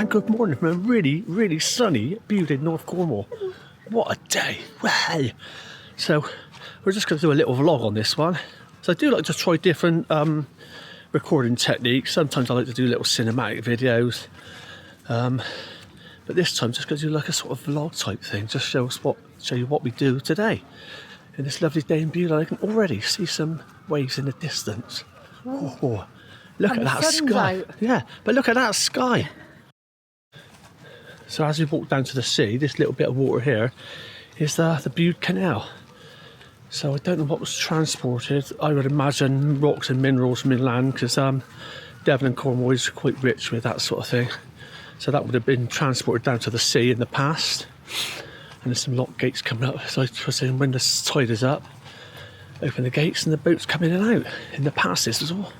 and good morning from a really, really sunny Bude, North Cornwall. What a day, wow. So we're just going to do a little vlog on this one. So I do like to try different recording techniques. Sometimes I like to do little cinematic videos. But this time I'm just going to do like a sort of vlog type thing. Just show you what we do today. In this lovely day in Bude, I can already see some waves in the distance. Oh, look at that sky. Out. Yeah, but look at that sky. So as we walk down to the sea, this little bit of water here is the Bude Canal. So I don't know what was transported. I would imagine rocks and minerals from inland, because Devon and Cornwall is quite rich with that sort of thing. So that would have been transported down to the sea in the past. And there's some lock gates coming up. So I was saying when the tide is up, open the gates and the boats come in and out in the passes as well.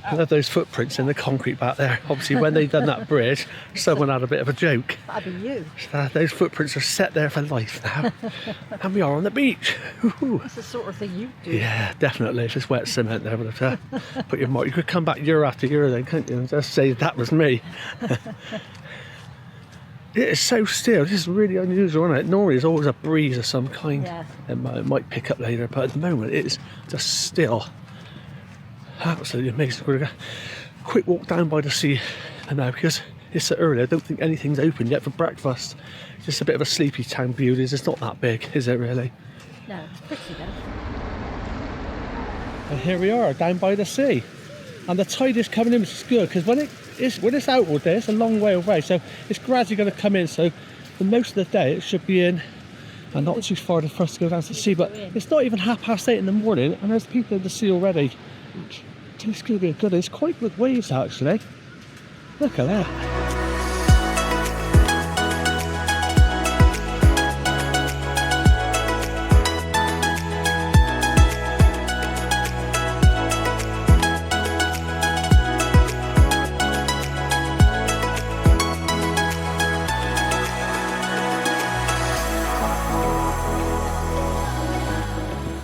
I love those footprints in the concrete back there. Obviously, when they've done that bridge, someone had a bit of a joke. That'd be you. Those footprints are set there for life now. And we are on the beach. That's the sort of thing you do. Yeah, definitely. If it's wet cement there, but put your mark. You could come back year after year then, couldn't you? And just say that was me. It is so still. This is really unusual, isn't it? Normally, there's always a breeze of some kind. Yeah. It might pick up later, but at the moment, it's just still. Absolutely amazing. We're going to quick walk down by the sea now because it's so early. I don't think anything's open yet for breakfast. It's just a bit of a sleepy town, Bude. It's not that big, is it really? No, it's pretty though. And here we are down by the sea, and the tide is coming in, which is good because when it's out all day, it's a long way away, so it's gradually going to come in. So for most of the day, it should be in. And not too far for us to go down to the sea, but it's not even 8:30 in the morning, and there's people in the sea already. It's going to be good. It's quite good waves actually. Look at that.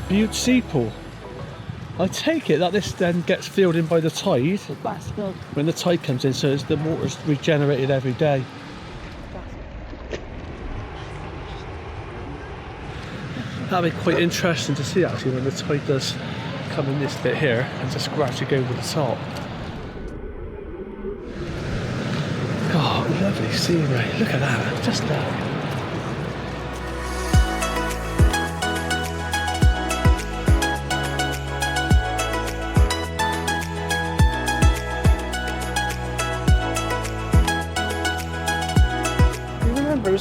Bude Sea Pool. I take it that this then gets filled in by the tide. That's good. When the tide comes in, so the water's regenerated every day. That'd be quite interesting to see actually when the tide does come in this bit here and just gradually go over the top. God, lovely scenery. Look at that. Just look.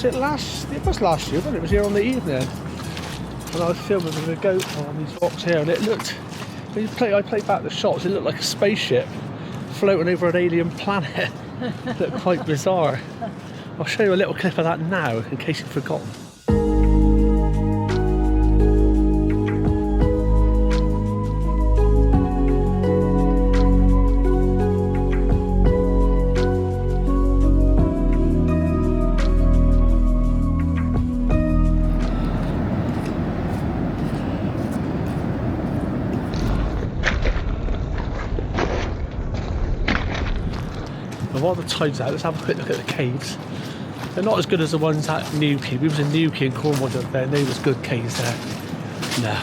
It was last year, wasn't it? It was here on the evening, and I was filming with a GoPro on these rocks here, and it looked, when I played back the shots, it looked like a spaceship floating over an alien planet. It looked quite bizarre. I'll show you a little clip of that now, in case you've forgotten. While the tide's out, let's have a quick look at the caves. They're not as good as the ones at Newquay. We was in Newquay and Cornwall the other day, and they was good caves there. No.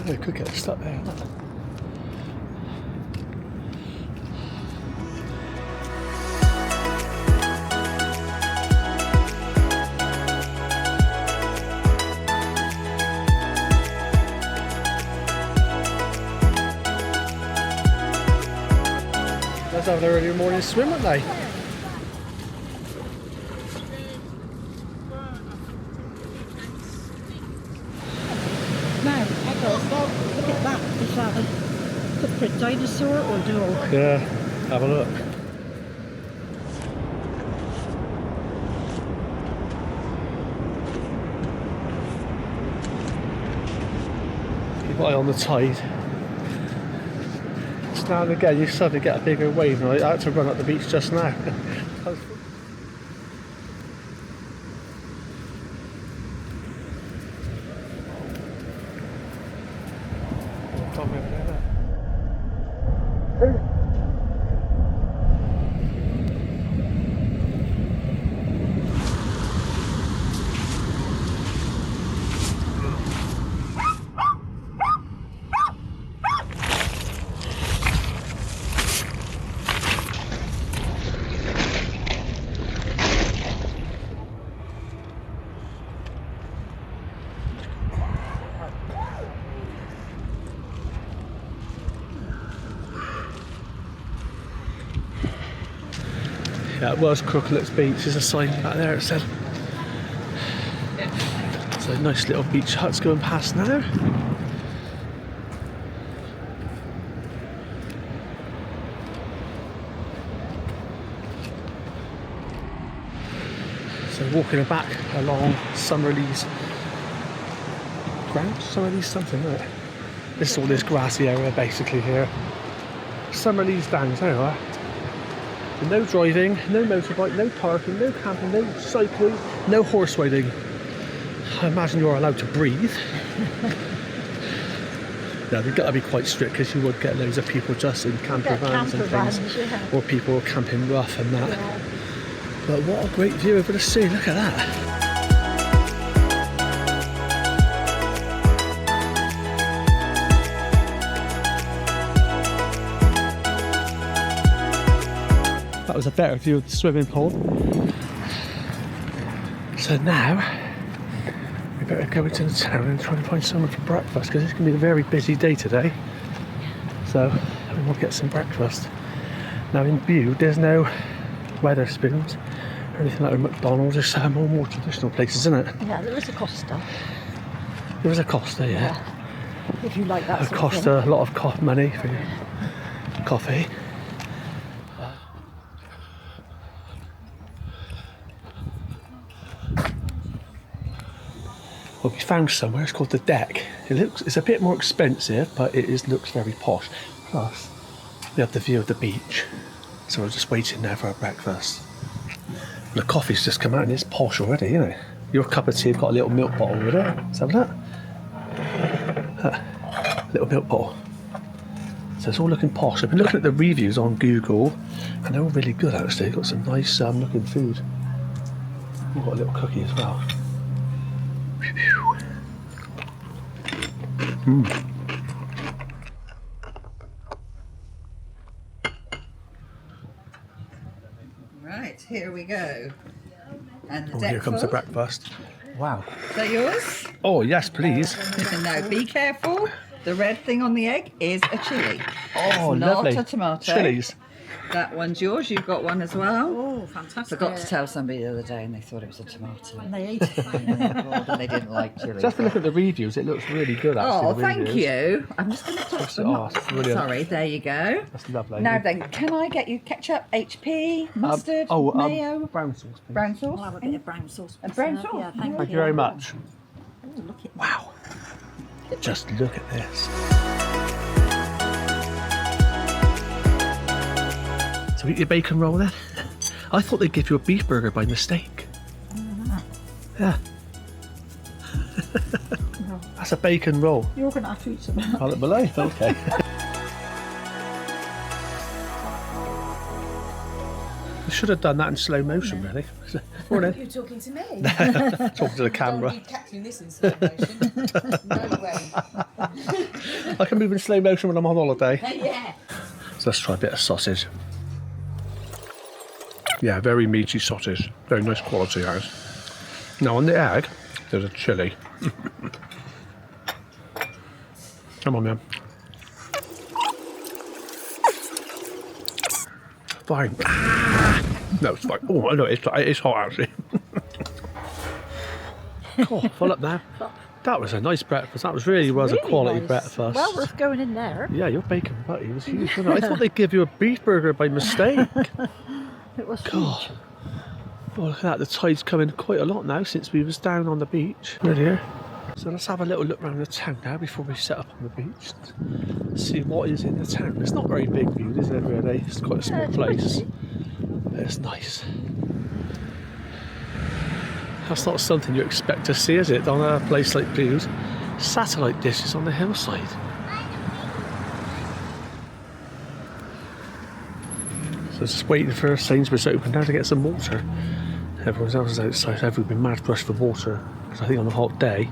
I could get stuck there. Let's have an early morning swim, weren't they? Now, look at that. Is that a footprint dinosaur or dog? Yeah, have a look. eye on the tide. Just now and again you suddenly get a bigger wave, and I had to run up the beach just now. Yeah, it was Crooklet's Beach. There's a sign back there, it said. So nice little beach huts going past now. So walking back along Summerlees ground, Summerlees something, isn't it? This is all this grassy area basically here. Summerlees Downs, there you are. No driving, no motorbike, no parking, no camping, no cycling, no horse riding. I imagine you're allowed to breathe. No, they've got to be quite strict because you would get loads of people just in camper vans and things. Yeah. Or people camping rough and that. Yeah. But what a great view over the sea, look at that. That was a better view of the swimming pool. So now we better go into the town and try and find somewhere for breakfast because it's going to be a very busy day today. So we'll get some breakfast. Now in Bude there's no Wetherspoons or anything like a McDonald's. There's some more traditional places, isn't it? Yeah, there is a Costa. There is a Costa, yeah. If you like that A sort of Costa, a lot of money for your coffee. Well, we found somewhere, it's called the Deck. It's a bit more expensive, but looks very posh. Plus, we have the view of the beach. So we're just waiting there for our breakfast. And the coffee's just come out and it's posh already, you know. Your cup of tea, you've got a little milk bottle over there. Let's have that. Little milk bottle. So it's all looking posh. I've been looking at the reviews on Google, and they're all really good actually. Got some nice looking food. We've got a little cookie as well. Right, here we go. And the Oh, deck here comes the full. breakfast. Wow. Is that yours? Oh, yes, please. No, be careful. The red thing on the egg is a chilli. Oh, It's not lovely. a tomato. Chilies. That one's yours. You've got one as well. Oh, fantastic. Forgot to tell somebody the other day and they thought it was a tomato. And they ate it. And they didn't like chilli. Just to look at the reviews, it looks really good actually. Oh, the thank reviews. you. I'm just going to touch them. Oh, it's brilliant. Sorry, there you go. That's lovely. Now then, can I get you ketchup, HP, mustard, mayo, brown sauce, please. brown sauce? I'll have a bit of brown sauce. A brown please. sauce? Yeah, Thank you very much. Oh, look at that. Wow. Just look at this. So eat your bacon roll then? I thought they'd give you a beef burger by mistake. Yeah. No. That's a bacon roll. You're going to have to eat some. I'll look below. Okay. We should have done that in slow motion, really. Morning. You're talking to me. Talking to the camera. Don't be capturing this in slow motion. No way. I can move in slow motion when I'm on holiday. Yeah. So let's try a bit of sausage. Yeah, very meaty sausage. Very nice quality, guys. Now on the egg, there's a chilli. Come on, man. Fine. Ah! No, it's fine. Oh, no, it's hot actually. Oh, full up now. That was a nice breakfast. That was really a quality nice. breakfast. Well worth going in there. Yeah, your bacon butty was huge, wasn't it? I thought they'd give you a beef burger by mistake. It was God. huge. Oh, look at that. The tide's coming quite a lot now since we was down on the beach. Right here. So let's have a little look around the town now before we set up on the beach. See what is in the town. It's not very big, Bude, is it really? It's quite a small place. But it's nice. That's not something you expect to see, is it, on a place like Bude? Satellite dishes on the hillside. So just waiting for Sainsbury's to open now to get some water. Everyone else is outside. Everyone's been mad rush for water because I think on a hot day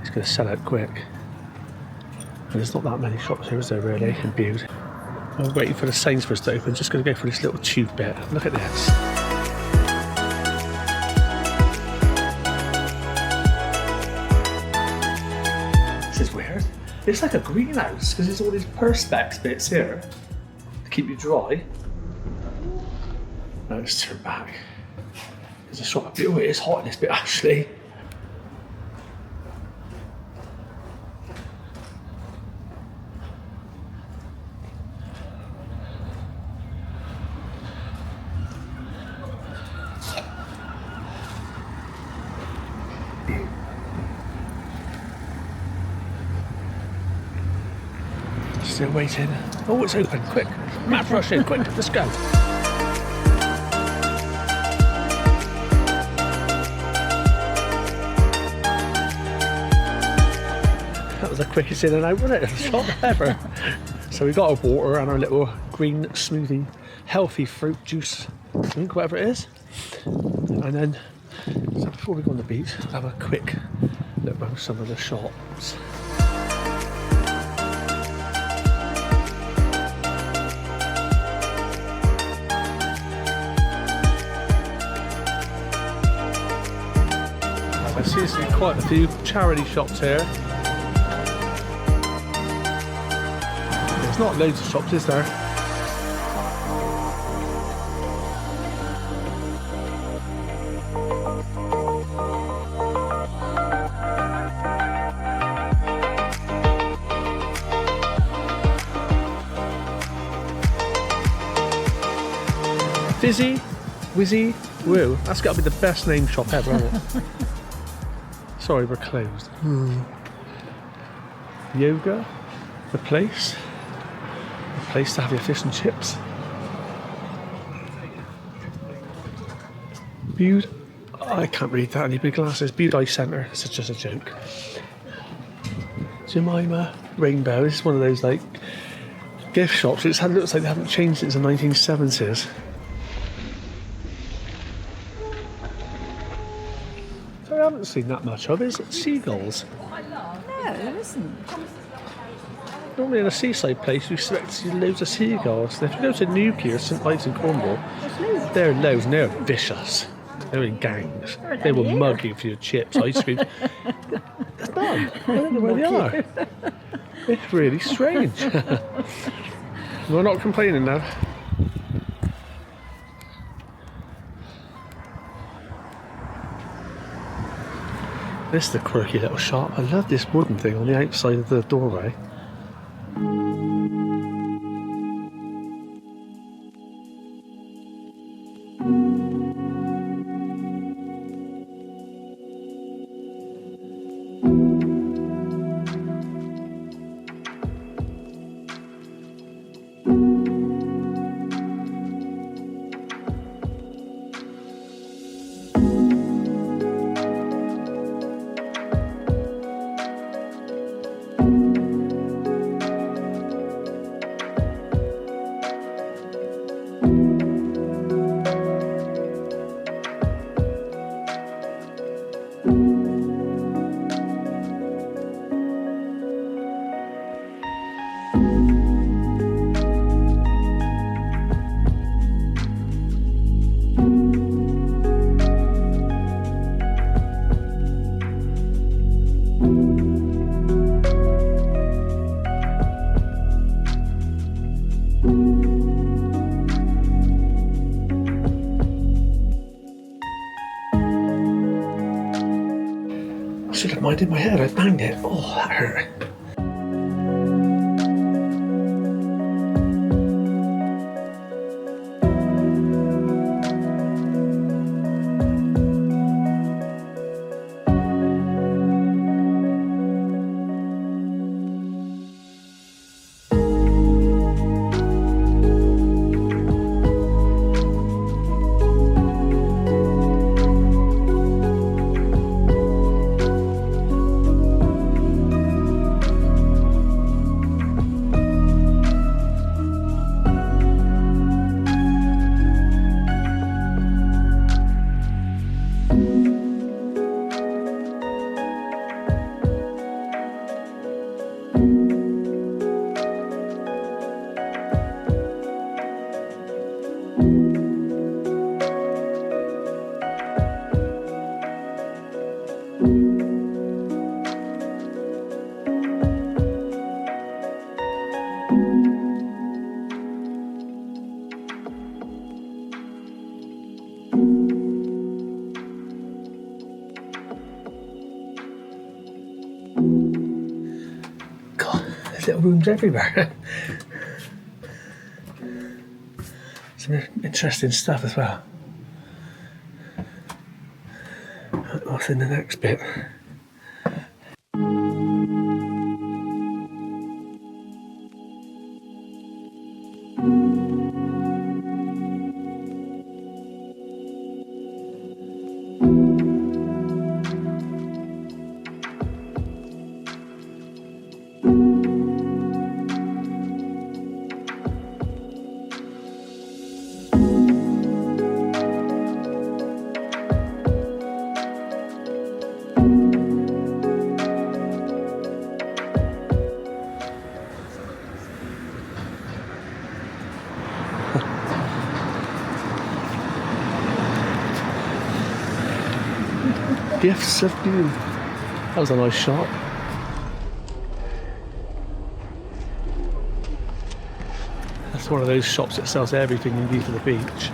it's going to sell out quick. And there's not that many shops here, is there, really, in Bude? I'm waiting for the Sainsbury's to open. Just going to go for this little tube bit. Look at this. This is weird. It's like a greenhouse because there's all these perspex bits here to keep you dry. Now let's turn back. There's a shop. Oh, it is hot in this bit actually. Still waiting. Oh, it's open. Quick. Mad rush in. Quick. Let's go. That was the quickest in and out, wasn't it? Shot ever. So we got our water and our little green smoothie, healthy fruit juice drink, whatever it is. And then, so before we go on the beach, we'll have a quick look around some of the shops. I see there's quite a few charity shops here. There's not loads of shops, is there? Fizzy, Wizzy, Woo. That's got to be the best name shop ever, hasn't it? Sorry, we're closed. Yoga, the place to have your fish and chips. Bude, I can't read that. Any big glasses? Bude Eye Centre. It's just a joke. Jemima Rainbow. This is one of those like gift shops. It looks like they haven't changed since the 1970s. I haven't seen that much of. Is it seagulls? No, there isn't. Normally in a seaside place you expect to see loads of seagulls. If you go to Newquay or St Ives in Cornwall, they're loads and they're vicious. They're in gangs. They will mug you for your chips, ice cream. It's done. I don't know where they are. It's really strange. We're not complaining now. This is the quirky little shop. I love this wooden thing on the outside of the doorway. I should have minded my head, I banged it. Oh, that hurt. God, there's little rooms everywhere. Some interesting stuff as well. What's in the next bit? Gifts of Bude. That was a nice shot. That's one of those shops that sells everything you need for the beach.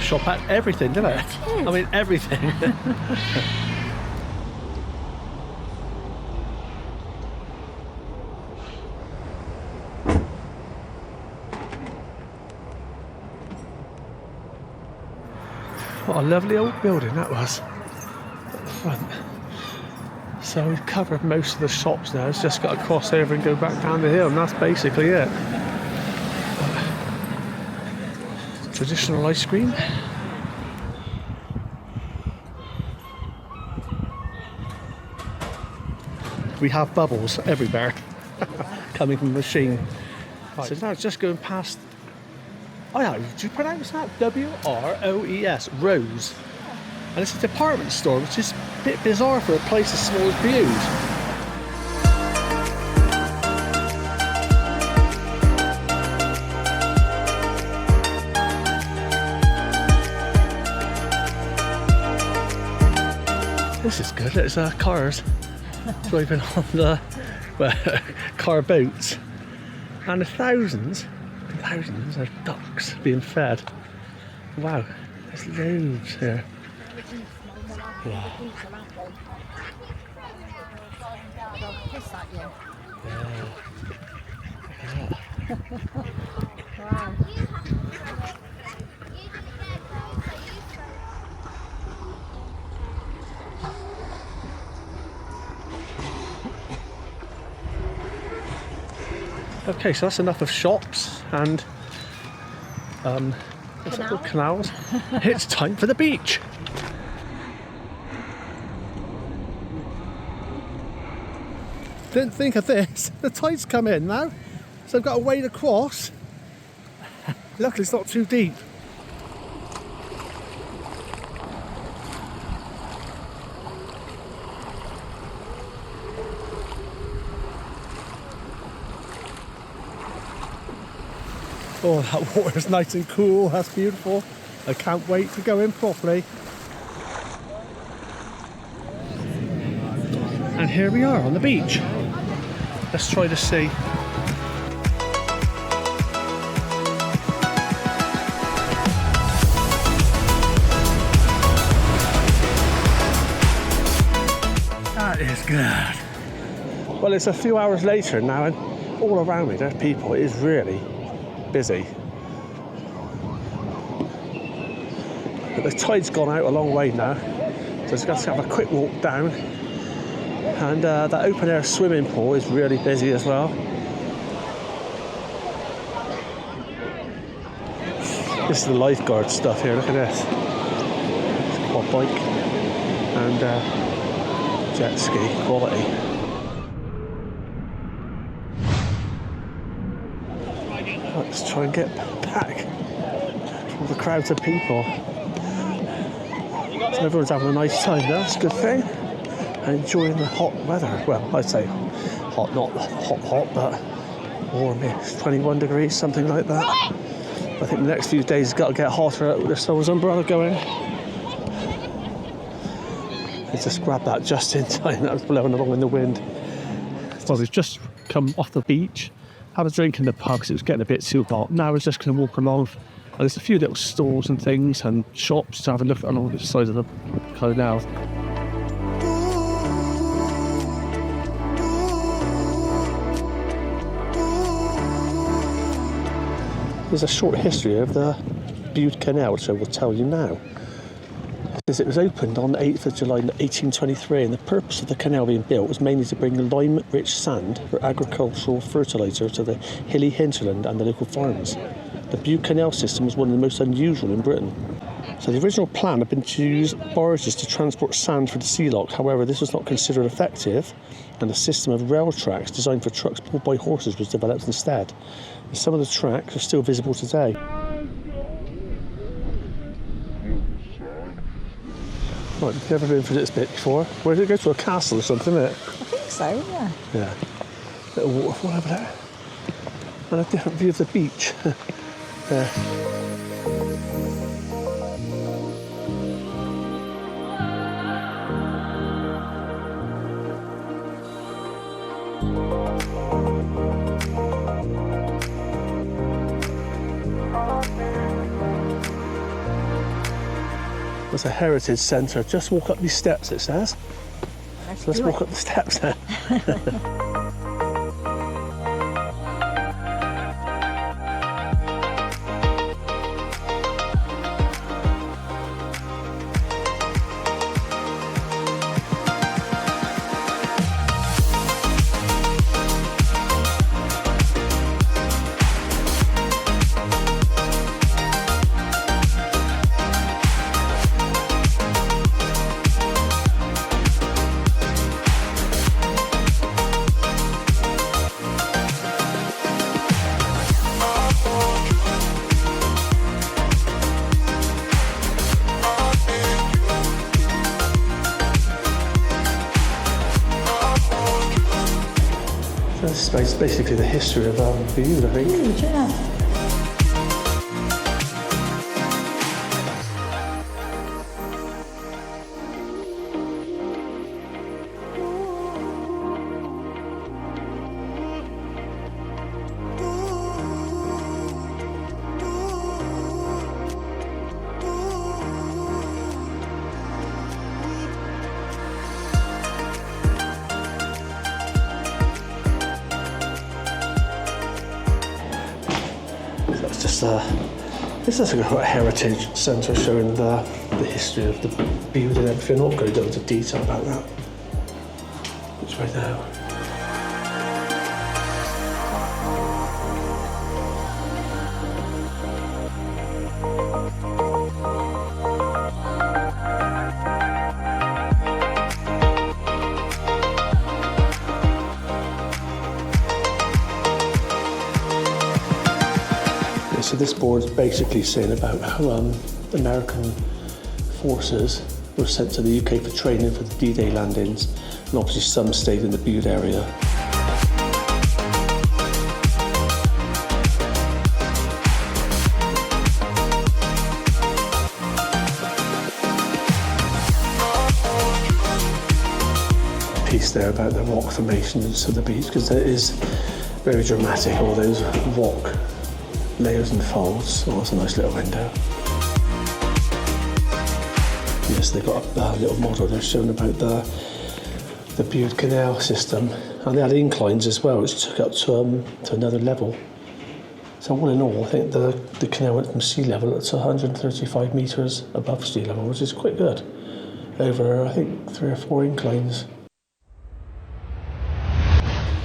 Shop at everything, didn't it? I mean, everything. What a lovely old building that was at the front. So we've covered most of the shops now. It's just got to cross over and go back down the hill, and that's basically it. Traditional ice cream. We have bubbles everywhere coming from the machine. So now it's just going past. Oh yeah, do you pronounce that? W-R-O-E-S, Rose. And it's a department store, which is a bit bizarre for a place as small as Bude. This is good. It's cars driving on the car boats, and thousands of ducks being fed. Wow, there's loads here. Wow. Wow. Okay, so that's enough of shops and what's it called? Canals. It's time for the beach. Didn't think of this. The tide's come in now, so I've got to wade across. Luckily it's not too deep. Oh, that water's nice and cool. That's beautiful. I can't wait to go in properly. And here we are on the beach. Let's try to see. That is good. Well, it's a few hours later now, and all around me there's people. It is really busy. But the tide's gone out a long way now, so just got to have a quick walk down. And that open air swimming pool is really busy as well. This is the lifeguard stuff here, look at this. It's a quad bike and jet ski quality. Let's try and get back from the crowds of people. So everyone's having a nice time there, that's a good thing. And enjoying the hot weather. Well, I'd say hot, not hot, but warm. It's 21 degrees, something like that. I think the next few days has got to get hotter with the solar's umbrella going. I just grabbed that just in time, that was blowing along in the wind. Well, we've just come off the beach, had a drink in the pub because it was getting a bit too hot. Now we're just going to walk along. And there's a few little stalls and things and shops to have a look at along the side of the canal. There's a short history of the Bude Canal, which I will tell you now. It was opened on the 8th of July 1823, and the purpose of the canal being built was mainly to bring lime-rich sand for agricultural fertiliser to the hilly hinterland and the local farms. The Bude Canal system was one of the most unusual in Britain. So the original plan had been to use barges to transport sand for the sea lock. However, this was not considered effective, and a system of rail tracks designed for trucks pulled by horses was developed instead. And some of the tracks are still visible today. Right, you've never been for this bit before. Where did it go to? A castle or something, isn't it? I think so, yeah. Yeah. Little waterfall over there. And a different view of the beach. There. There's a heritage centre. Just walk up these steps, it says. So let's walk up the steps then. That's basically the history of Bude, I think. Huge, yeah. This is a heritage centre showing the history of the Bude and everything. I'm not going to go into detail about that. Which way now? So this board is basically saying about how American forces were sent to the UK for training for the D-Day landings, and obviously some stayed in the Bude area. A piece there about the rock formations of the beach, because it is very dramatic, all those rock layers and folds. Oh, that's a nice little window. Yes, they've got a little model there showing about the Bude Canal system, and they had inclines as well, which took up to another level. So all in all, I think the canal went from sea level to 135 metres above sea level, which is quite good. Over, I think, 3 or 4 inclines.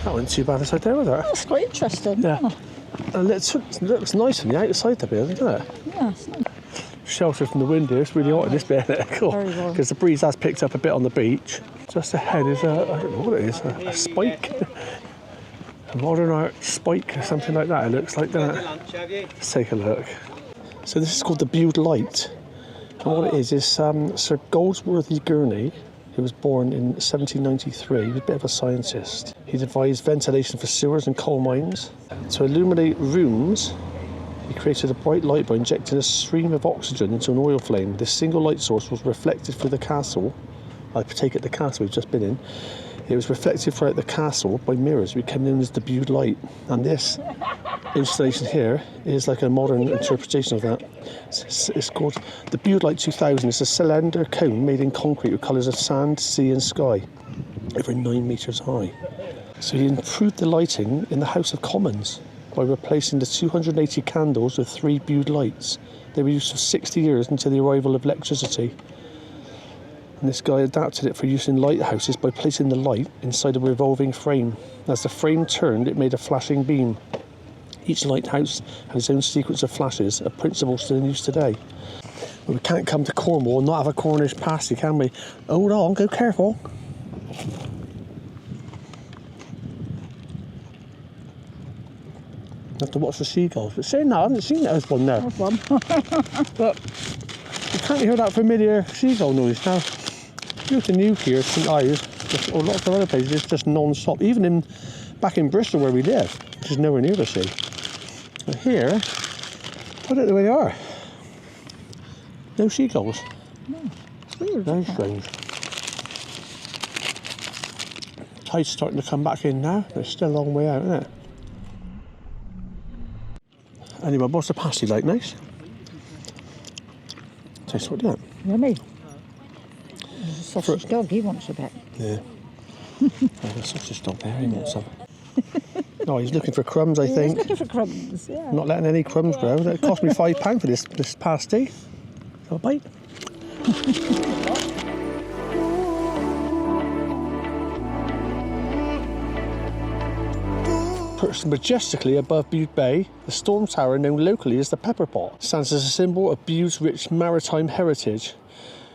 That wasn't too bad inside there, was it? That's quite interesting. Yeah. And it looks nice on the outside of the building, doesn't it? Yeah, it's nice. Shelter from the wind here. It's really hot in this bit, isn't it? Cool. Very warm. Because the breeze has picked up a bit on the beach. Just ahead is I don't know what it is, a spike. A modern art spike or something like that, it looks like that. Let's take a look. So this is called the Bude Light. And what it is Sir Goldsworthy Gurney, who was born in 1793. He was a bit of a scientist. He devised ventilation for sewers and coal mines. To illuminate rooms, he created a bright light by injecting a stream of oxygen into an oil flame. This single light source was reflected through the castle. I take it the castle we've just been in. It was reflected throughout the castle by mirrors, which became known as the Bude Light. And this installation here is like a modern interpretation of that. It's called the Bude Light 2000. It's a cylinder cone made in concrete with colours of sand, sea and sky, over 9 metres high. So he improved the lighting in the House of Commons by replacing the 280 candles with 3 Bude lights. They were used for 60 years until the arrival of electricity. And this guy adapted it for use in lighthouses by placing the light inside a revolving frame. As the frame turned, it made a flashing beam. Each lighthouse had its own sequence of flashes, a principle still in use today. But we can't come to Cornwall and not have a Cornish pasty, can we? Hold on, go careful. Have to watch the seagulls. But saying that, I haven't seen that as one there. There's one. But you can't hear that familiar seagull noise now. You go to New here, St Ives, or lots of other places, it's just non-stop. Even back in Bristol where we live, which is nowhere near the sea. But here, I don't know where they are. No seagulls. No, it's weird. Very strange. Tide's starting to come back in now, but it's still a long way out, isn't it? Anyway, what's the pasty like? Nice? Taste what that? Yummy. There's a sausage dog, he wants a bit. Yeah. There's a sausage dog there, he wants some. Oh, he's looking for crumbs, I think. He's looking for crumbs, yeah. Not letting any crumbs grow. It cost me £5 for this pasty. Have a bite. Perched majestically above Bude Bay, the Storm Tower, known locally as the Pepper Pot, stands as a symbol of Bude's rich maritime heritage.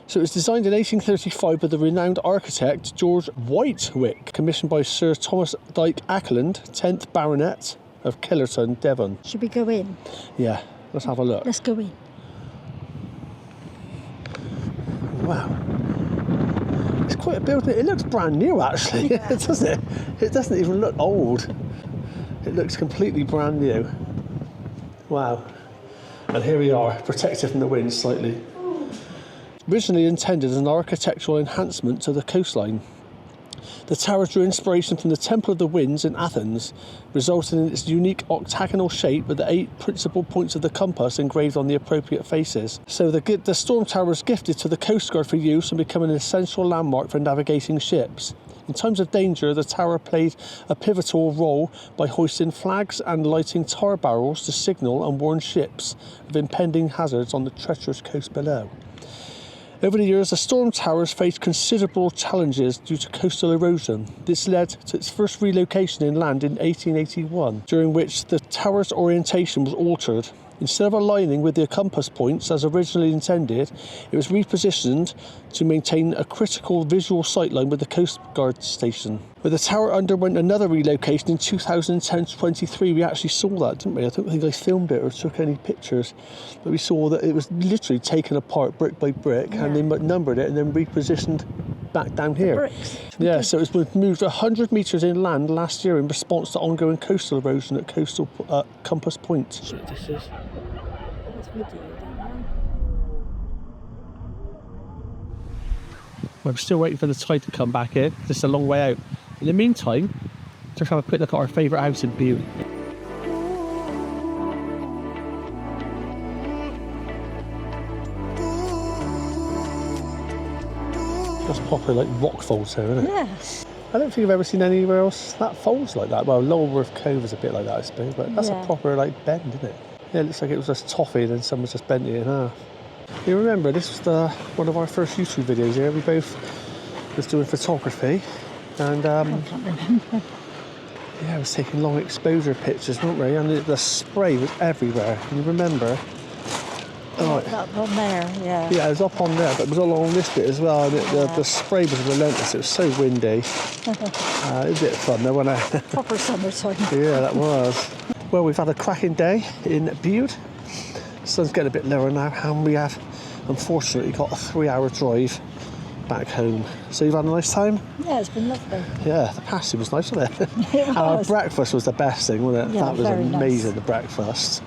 So it was designed in 1835 by the renowned architect George Whitewick, commissioned by Sir Thomas Dyke Ackland, 10th Baronet of Killerton, Devon. Should we go in? Yeah, let's have a look. Let's go in. Wow. It's quite a building. It looks brand new, actually, doesn't it? It doesn't even look old. It looks completely brand new. Wow. And here we are, protected from the wind slightly. Originally intended as an architectural enhancement to the coastline, the tower drew inspiration from the Temple of the Winds in Athens, resulting in its unique octagonal shape with the 8 principal points of the compass engraved on the appropriate faces. So the Storm Tower was gifted to the Coast Guard for use and became an essential landmark for navigating ships. In times of danger, the tower played a pivotal role by hoisting flags and lighting tar barrels to signal and warn ships of impending hazards on the treacherous coast below. Over the years, the Storm Towers faced considerable challenges due to coastal erosion. This led to its first relocation inland in 1881, during which the tower's orientation was altered. Instead of aligning with the compass points as originally intended, it was repositioned to maintain a critical visual sightline with the Coast Guard station. But the tower underwent another relocation in 2010-23. We actually saw that, didn't we? I don't think I filmed it or took any pictures, but we saw that it was literally taken apart brick by brick, and they numbered it and then repositioned back down here. Bricks. Yeah, so it was moved 100 metres inland last year in response to ongoing coastal erosion at coastal Compass Point. So this is... Well, I'm still waiting for the tide to come back in. This is a long way out. In the meantime, let's have a quick look at our favourite house in Bude. That's proper like rock falls here, isn't it? Yeah. I don't think I've ever seen anywhere else that folds like that. Well, Lulworth Cove is a bit like that, I suppose, but that's a proper like bend, isn't it? Yeah, it looks like it was just toffee and then someone's just bent it in half. You remember, this was one of our first YouTube videos here. We both was doing photography and I can't remember. yeah, I was taking long exposure pictures, weren't we? And the spray was everywhere. Can you remember? Oh, Up on there, yeah. yeah, it was up on there, but it was all along this bit as well. And the spray was relentless. It was so windy. It was a bit of fun though, wasn't it? Proper summertime. Yeah, that was. Well, we've had a cracking day in Bude. The sun's getting a bit lower now, and we have, unfortunately, got a 3-hour drive back home. So you've had a nice time? Yeah, it's been lovely. Yeah, the pasty was nice, wasn't it? It And our was. breakfast was the best thing, wasn't it? Yeah, that was very amazing, nice. the breakfast.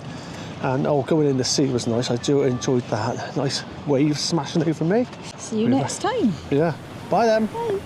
And going in the sea was nice. I do enjoyed that. Nice waves smashing over me. See you next time. Yeah. Bye then. Bye.